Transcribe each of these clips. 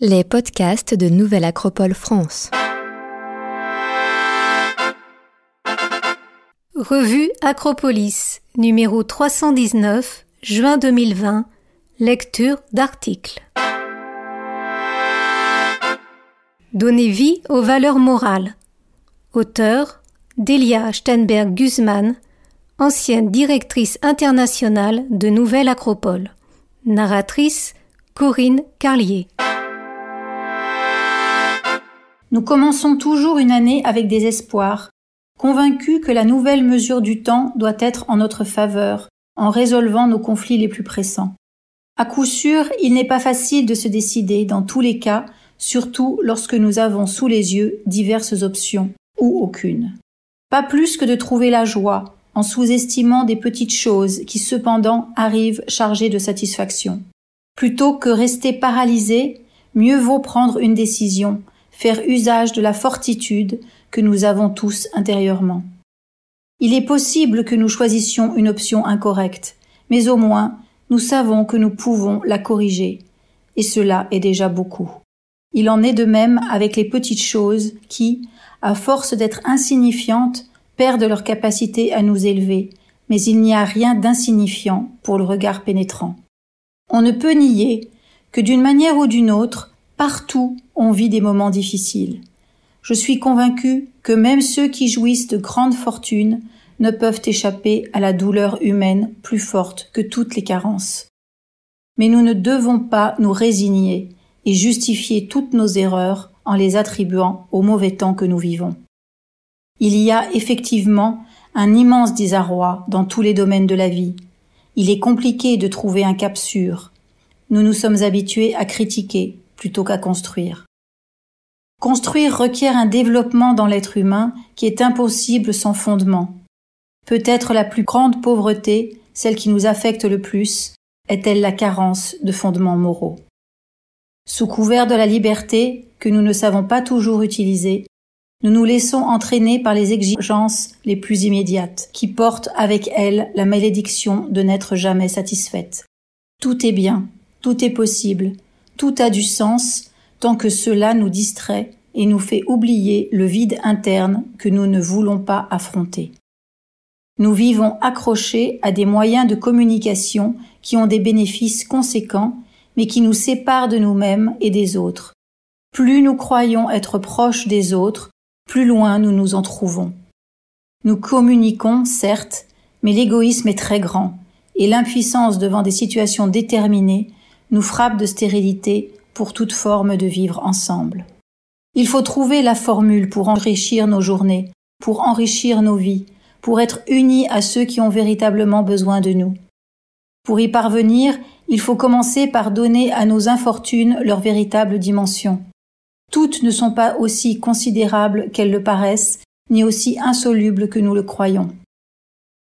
Les podcasts de Nouvelle Acropole France. Revue Acropolis, numéro 319, juin 2020, lecture d'articles. Donner vie aux valeurs morales. Auteur Delia Steinberg-Guzman, ancienne directrice internationale de Nouvelle Acropole. Narratrice Corinne Carlier. Nous commençons toujours une année avec des espoirs, convaincus que la nouvelle mesure du temps doit être en notre faveur, en résolvant nos conflits les plus pressants. À coup sûr, il n'est pas facile de se décider dans tous les cas, surtout lorsque nous avons sous les yeux diverses options, ou aucune. Pas plus que de trouver la joie, en sous-estimant des petites choses qui cependant arrivent chargées de satisfaction. Plutôt que rester paralysé, mieux vaut prendre une décision, faire usage de la fortitude que nous avons tous intérieurement. Il est possible que nous choisissions une option incorrecte, mais au moins nous savons que nous pouvons la corriger, et cela est déjà beaucoup. Il en est de même avec les petites choses qui, à force d'être insignifiantes, perdent leur capacité à nous élever, mais il n'y a rien d'insignifiant pour le regard pénétrant. On ne peut nier que d'une manière ou d'une autre, partout, on vit des moments difficiles. Je suis convaincue que même ceux qui jouissent de grandes fortunes ne peuvent échapper à la douleur humaine plus forte que toutes les carences. Mais nous ne devons pas nous résigner et justifier toutes nos erreurs en les attribuant au mauvais temps que nous vivons. Il y a effectivement un immense désarroi dans tous les domaines de la vie. Il est compliqué de trouver un cap sûr. Nous nous sommes habitués à critiquer plutôt qu'à construire. Construire requiert un développement dans l'être humain qui est impossible sans fondement. Peut-être la plus grande pauvreté, celle qui nous affecte le plus, est-elle la carence de fondements moraux. Sous couvert de la liberté, que nous ne savons pas toujours utiliser, nous nous laissons entraîner par les exigences les plus immédiates, qui portent avec elles la malédiction de n'être jamais satisfaites. Tout est bien, tout est possible, tout a du sens tant que cela nous distrait et nous fait oublier le vide interne que nous ne voulons pas affronter. Nous vivons accrochés à des moyens de communication qui ont des bénéfices conséquents, mais qui nous séparent de nous-mêmes et des autres. Plus nous croyons être proches des autres, plus loin nous nous en trouvons. Nous communiquons, certes, mais l'égoïsme est très grand, et l'impuissance devant des situations déterminées nous frappe de stérilité pour toute forme de vivre ensemble. Il faut trouver la formule pour enrichir nos journées, pour enrichir nos vies, pour être unis à ceux qui ont véritablement besoin de nous. Pour y parvenir, il faut commencer par donner à nos infortunes leur véritable dimension. Toutes ne sont pas aussi considérables qu'elles le paraissent, ni aussi insolubles que nous le croyons.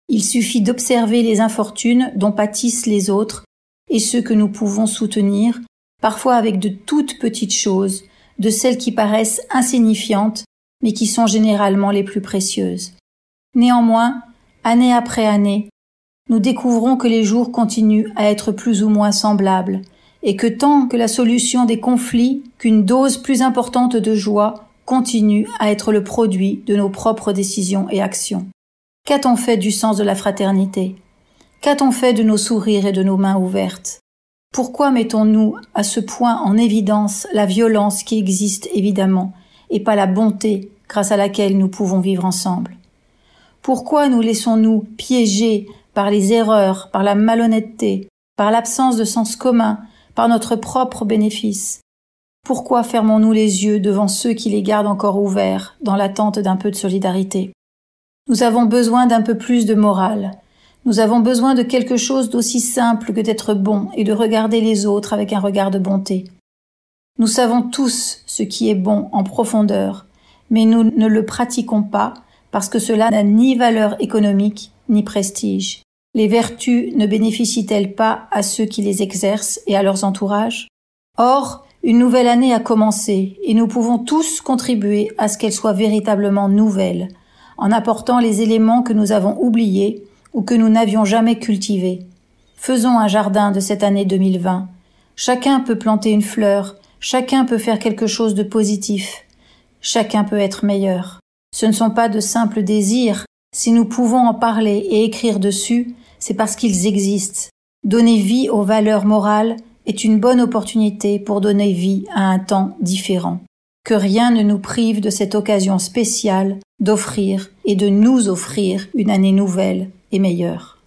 Il suffit d'observer les infortunes dont pâtissent les autres et ceux que nous pouvons soutenir, parfois avec de toutes petites choses, de celles qui paraissent insignifiantes, mais qui sont généralement les plus précieuses. Néanmoins, année après année, nous découvrons que les jours continuent à être plus ou moins semblables, et que tant que la solution des conflits, qu'une dose plus importante de joie continue à être le produit de nos propres décisions et actions. Qu'a-t-on fait du sens de la fraternité ? Qu'a-t-on fait de nos sourires et de nos mains ouvertes ? Pourquoi mettons-nous à ce point en évidence la violence qui existe évidemment, et pas la bonté grâce à laquelle nous pouvons vivre ensemble ? Pourquoi nous laissons-nous piéger par les erreurs, par la malhonnêteté, par l'absence de sens commun, par notre propre bénéfice ? Pourquoi fermons-nous les yeux devant ceux qui les gardent encore ouverts dans l'attente d'un peu de solidarité ? Nous avons besoin d'un peu plus de morale. Nous avons besoin de quelque chose d'aussi simple que d'être bon et de regarder les autres avec un regard de bonté. Nous savons tous ce qui est bon en profondeur, mais nous ne le pratiquons pas parce que cela n'a ni valeur économique ni prestige. Les vertus ne bénéficient-elles pas à ceux qui les exercent et à leurs entourages ? Or, une nouvelle année a commencé et nous pouvons tous contribuer à ce qu'elle soit véritablement nouvelle, en apportant les éléments que nous avons oubliés ou que nous n'avions jamais cultivés. Faisons un jardin de cette année 2020. Chacun peut planter une fleur, Chacun peut faire quelque chose de positif. Chacun peut être meilleur. Ce ne sont pas de simples désirs. Si nous pouvons en parler et écrire dessus, c'est parce qu'ils existent. Donner vie aux valeurs morales est une bonne opportunité pour donner vie à un temps différent. Que rien ne nous prive de cette occasion spéciale d'offrir et de nous offrir une année nouvelle et meilleure.